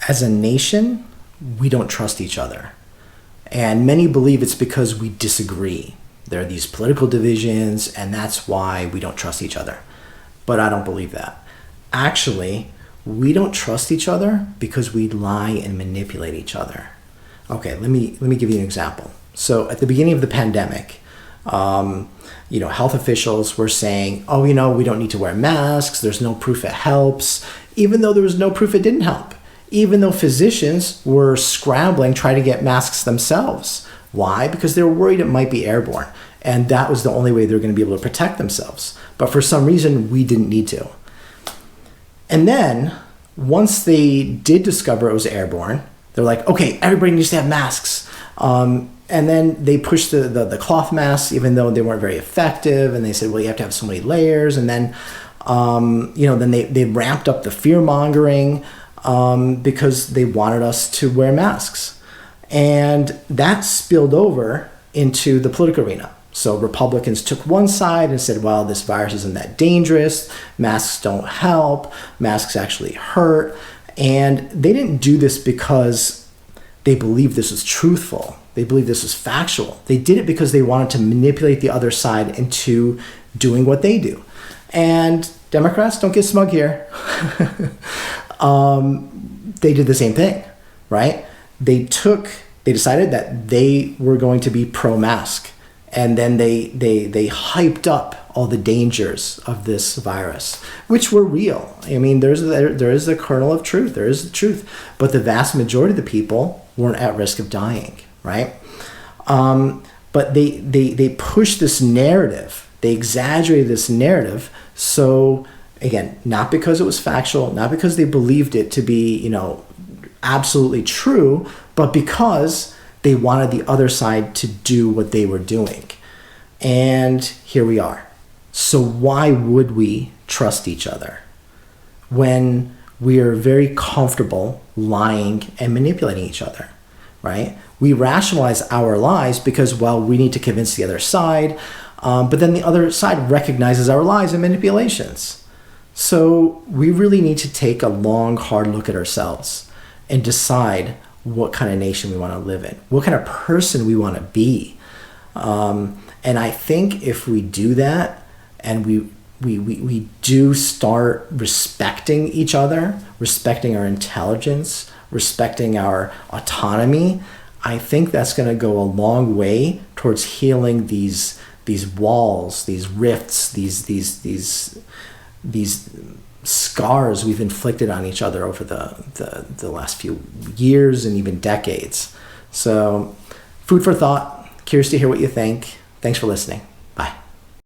as a nation, we don't trust each other. And many believe it's because we disagree. There are these political divisions, and that's why we don't trust each other. But I don't believe that. Actually, we don't trust each other because we lie and manipulate each other. Okay, let me give you an example. So at the beginning of the pandemic, health officials were saying, we don't need to wear masks. There's no proof it helps, even though there was no proof it didn't help. Even though physicians were scrambling, trying to get masks themselves. Why? Because they were worried it might be airborne. And that was the only way they were going to be able to protect themselves. But for some reason, we didn't need to. And then, once they did discover it was airborne, they're like, okay, everybody needs to have masks. And then they pushed the cloth masks, even though they weren't very effective. And they said, well, you have to have so many layers. And then, then they ramped up the fear-mongering because they wanted us to wear masks. And that spilled over into the political arena. So Republicans took one side and said, well, this virus isn't that dangerous. Masks don't help. Masks actually hurt. And they didn't do this because they believed this was truthful. They believed this was factual. They did it because they wanted to manipulate the other side into doing what they do. And Democrats, don't get smug here. They did the same thing, right? They decided that they were going to be pro-mask. And then they hyped up all the dangers of this virus, which were real. I mean, there is a kernel of truth. There is the truth. But the vast majority of the people weren't at risk of dying, right? But they pushed this narrative. They exaggerated this narrative. So, again, not because it was factual, not because they believed it to be, absolutely true, but because they wanted the other side to do what they were doing. And here we are. So why would we trust each other when we are very comfortable lying and manipulating each other, right? We rationalize our lies because, well, we need to convince the other side, but then the other side recognizes our lies and manipulations. So we really need to take a long, hard look at ourselves and decide what kind of nation we want to live in, what kind of person we want to be. And I think if we do that and we do start respecting each other, respecting our intelligence, respecting our autonomy, I think that's going to go a long way towards healing these walls, these rifts, these scars we've inflicted on each other over the last few years and even decades. So, food for thought. Curious to hear what you think. Thanks for listening.